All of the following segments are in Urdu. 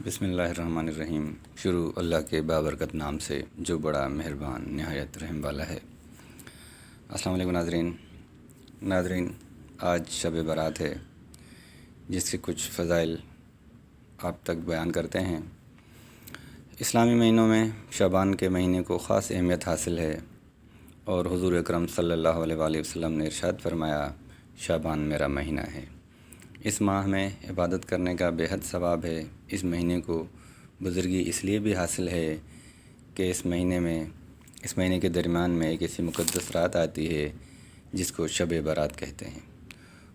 بسم اللہ الرحمن الرحیم۔ شروع اللہ کے بابرکت نام سے جو بڑا مہربان نہایت رحم والا ہے۔ السلام علیکم ناظرین، آج شب برات ہے جس کے کچھ فضائل آپ تک بیان کرتے ہیں۔ اسلامی مہینوں میں شعبان کے مہینے کو خاص اہمیت حاصل ہے، اور حضور اکرم صلی اللہ علیہ وآلہ وسلم نے ارشاد فرمایا، شعبان میرا مہینہ ہے۔ اس ماہ میں عبادت کرنے کا بے حد ثواب ہے۔ اس مہینے کو بزرگی اس لیے بھی حاصل ہے کہ اس مہینے کے درمیان میں ایک ایسی مقدس رات آتی ہے جس کو شب برات کہتے ہیں۔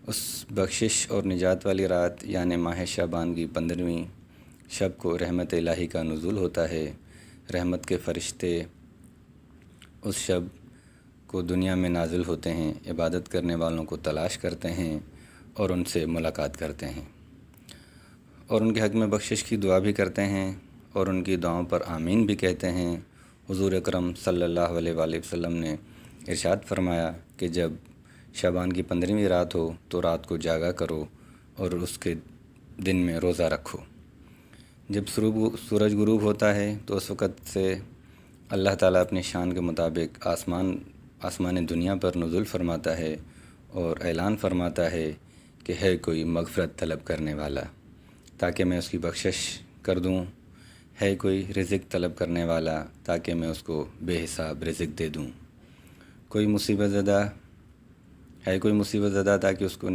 اس بخشش اور نجات والی رات یعنی ماہ شعبان کی 15ویں شب کو رحمت الہی کا نزول ہوتا ہے۔ رحمت کے فرشتے اس شب کو دنیا میں نازل ہوتے ہیں، عبادت کرنے والوں کو تلاش کرتے ہیں اور ان سے ملاقات کرتے ہیں، اور ان کے حق میں بخشش کی دعا بھی کرتے ہیں، اور ان کی دعاؤں پر آمین بھی کہتے ہیں۔ حضور اکرم صلی اللہ علیہ وآلہ وسلم نے ارشاد فرمایا کہ جب شعبان کی 15ویں رات ہو تو رات کو جاگا کرو اور اس کے دن میں روزہ رکھو۔ جب سورج غروب ہوتا ہے تو اس وقت سے اللہ تعالیٰ اپنی شان کے مطابق آسمان دنیا پر نزول فرماتا ہے اور اعلان فرماتا ہے کہ ہے کوئی مغفرت طلب کرنے والا تاکہ میں اس کی بخشش کر دوں، ہے کوئی رزق طلب کرنے والا تاکہ میں اس کو بے حساب رزق دے دوں، کوئی مصیبت زدہ تاکہ اس کو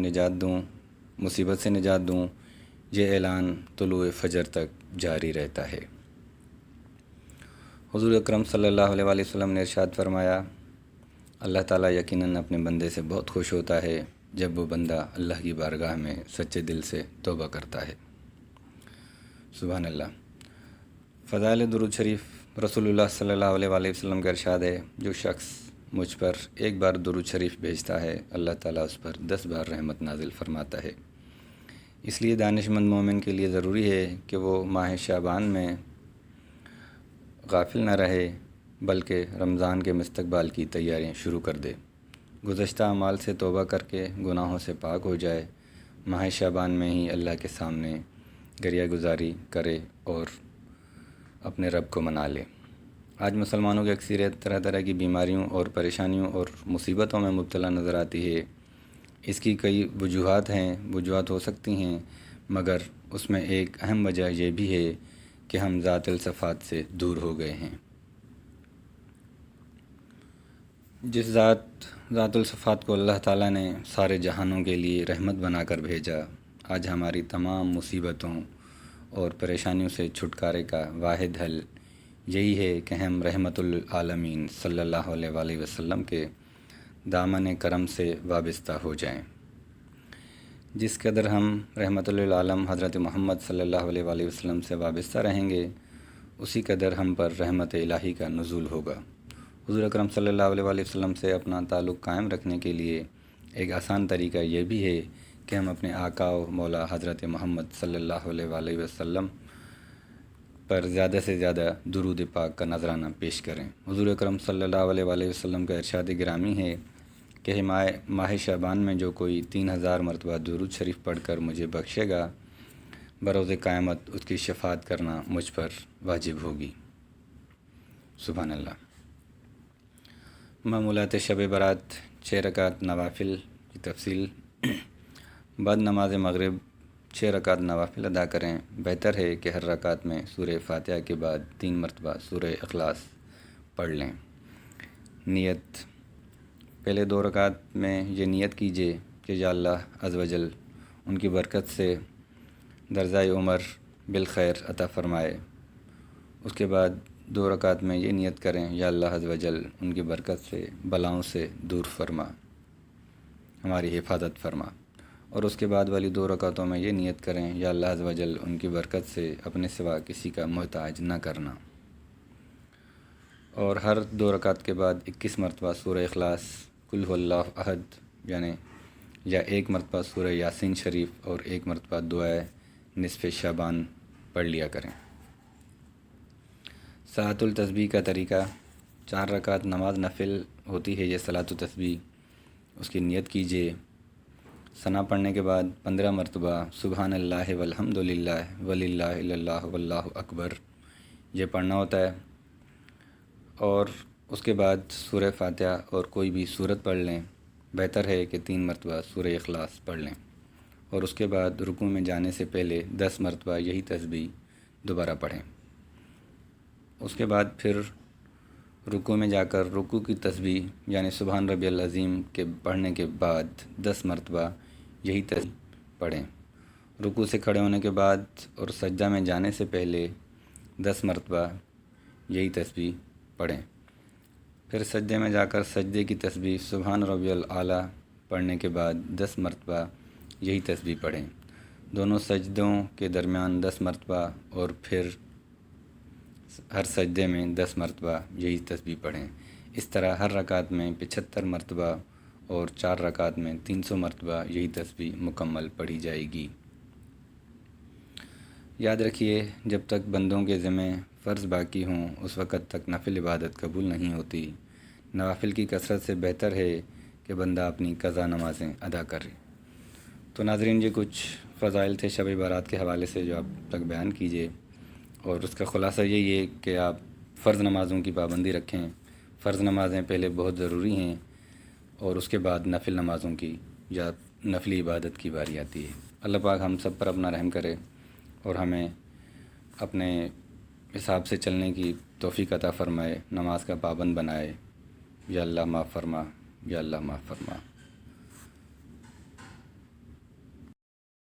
مصیبت سے نجات دوں۔ یہ اعلان طلوع فجر تک جاری رہتا ہے۔ حضور اکرم صلی اللہ علیہ وآلہ وسلم نے ارشاد فرمایا، اللہ تعالیٰ یقیناً اپنے بندے سے بہت خوش ہوتا ہے جب وہ بندہ اللہ کی بارگاہ میں سچے دل سے توبہ کرتا ہے۔ سبحان اللہ۔ فضائل درود شریف۔ رسول اللہ صلی اللہ علیہ وآلہ وسلم کا ارشاد ہے، جو شخص مجھ پر ایک بار درود شریف بھیجتا ہے اللہ تعالیٰ اس پر 10 بار رحمت نازل فرماتا ہے۔ اس لیے دانش مند مومن کے لیے ضروری ہے کہ وہ ماہ شعبان میں غافل نہ رہے بلکہ رمضان کے مستقبل کی تیاریاں شروع کر دے، گزشتہ اعمال سے توبہ کر کے گناہوں سے پاک ہو جائے، ماہ شعبان میں ہی اللہ کے سامنے گریہ گزاری کرے اور اپنے رب کو منا لے۔ آج مسلمانوں کی اکثریت طرح طرح کی بیماریوں اور پریشانیوں اور مصیبتوں میں مبتلا نظر آتی ہے۔ اس کی کئی وجوہات ہو سکتی ہیں، مگر اس میں ایک اہم وجہ یہ بھی ہے کہ ہم ذات الصفات سے دور ہو گئے ہیں۔ جس ذات الصفات کو اللہ تعالیٰ نے سارے جہانوں کے لیے رحمت بنا کر بھیجا، آج ہماری تمام مصیبتوں اور پریشانیوں سے چھٹکارے کا واحد حل یہی ہے کہ ہم رحمت للعالمین صلی اللہ علیہ وآلہ وسلم کے دامن کرم سے وابستہ ہو جائیں۔ جس قدر ہم رحمت للعالم حضرت محمد صلی اللہ علیہ وآلہ وسلم سے وابستہ رہیں گے، اسی قدر ہم پر رحمت الہی کا نزول ہوگا۔ حضور اکرم صلی اللہ علیہ وآلہ وسلم سے اپنا تعلق قائم رکھنے کے لیے ایک آسان طریقہ یہ بھی ہے کہ ہم اپنے آقا و مولا حضرت محمد صلی اللہ علیہ وآلہ وسلم پر زیادہ سے زیادہ درود پاک کا نذرانہ پیش کریں۔ حضور اکرم صلی اللہ علیہ وآلہ وسلم کا ارشاد گرامی ہے کہ ماہ شعبان میں جو کوئی 3000 مرتبہ درود شریف پڑھ کر مجھے بخشے گا، بروز قیامت اس کی شفاعت کرنا مجھ پر واجب ہوگی۔ سبحان اللہ۔ معمولات شب برات۔ 6 رکعت نوافل کی تفصیل۔ بعد نماز مغرب 6 رکعت نوافل ادا کریں۔ بہتر ہے کہ ہر رکعت میں سورہ فاتحہ کے بعد 3 مرتبہ سورہ اخلاص پڑھ لیں۔ نیت۔ پہلے 2 رکعت میں یہ نیت کیجیے کہ یا اللہ عز و جل ان کی برکت سے درجۂ عمر بالخیر عطا فرمائے۔ اس کے بعد 2 رکعت میں یہ نیت کریں، یا اللہ عز و جل ان کی برکت سے بلاؤں سے دور فرما، ہماری حفاظت فرما۔ اور اس کے بعد والی 2 رکعتوں میں یہ نیت کریں، یا اللہ عز و جل ان کی برکت سے اپنے سوا کسی کا محتاج نہ کرنا۔ اور ہر 2 رکعت کے بعد 21 مرتبہ سورہ اخلاص، قل هو اللہ احد یا 1 مرتبہ سورہ یاسین شریف اور 1 مرتبہ دعائے نصف شعبان پڑھ لیا کریں۔ صلاۃ التسبیح کا طریقہ۔ 4 رکعت نماز نفل ہوتی ہے یہ صلاۃ التسبیح، اس کی نیت کیجیے۔ ثنا پڑھنے کے بعد 15 مرتبہ سبحان اللہ والحمد للہ وللہ اللہ واللہ اکبر یہ پڑھنا ہوتا ہے، اور اس کے بعد سورہ فاتحہ اور کوئی بھی سورت پڑھ لیں۔ بہتر ہے کہ 3 مرتبہ سورہ اخلاص پڑھ لیں، اور اس کے بعد رکوع میں جانے سے پہلے 10 مرتبہ یہی تسبیح دوبارہ پڑھیں۔ اس کے بعد پھر رکوع میں جا کر رکوع کی تسبیح یعنی سبحان ربی العظیم کے پڑھنے کے بعد 10 مرتبہ یہی تسبیح پڑھیں۔ رکوع سے کھڑے ہونے کے بعد اور سجدہ میں جانے سے پہلے 10 مرتبہ یہی تسبیح پڑھیں۔ پھر سجدے میں جا کر سجدے کی تسبیح سبحان ربی الاعلیٰ پڑھنے کے بعد 10 مرتبہ یہی تسبیح پڑھیں۔ دونوں سجدوں کے درمیان 10 مرتبہ، اور پھر ہر سجدے میں 10 مرتبہ یہی تسبیح پڑھیں۔ اس طرح ہر رکعت میں 75 مرتبہ اور 4 رکعت میں 300 مرتبہ یہی تسبیح مکمل پڑھی جائے گی۔ یاد رکھیے، جب تک بندوں کے ذمہ فرض باقی ہوں اس وقت تک نفل عبادت قبول نہیں ہوتی۔ نوافل کی کثرت سے بہتر ہے کہ بندہ اپنی قضا نمازیں ادا کرے۔ تو ناظرین، یہ کچھ فضائل تھے شب برات کے حوالے سے جو آپ تک بیان کیجیے، اور اس کا خلاصہ یہی ہے کہ آپ فرض نمازوں کی پابندی رکھیں۔ فرض نمازیں پہلے بہت ضروری ہیں، اور اس کے بعد نفل نمازوں کی یا نفلی عبادت کی باری آتی ہے۔ اللہ پاک ہم سب پر اپنا رحم کرے اور ہمیں اپنے حساب سے چلنے کی توفیق عطا فرمائے، نماز کا پابند بنائے۔ یا اللہ معاف فرما، یا اللہ معاف فرما۔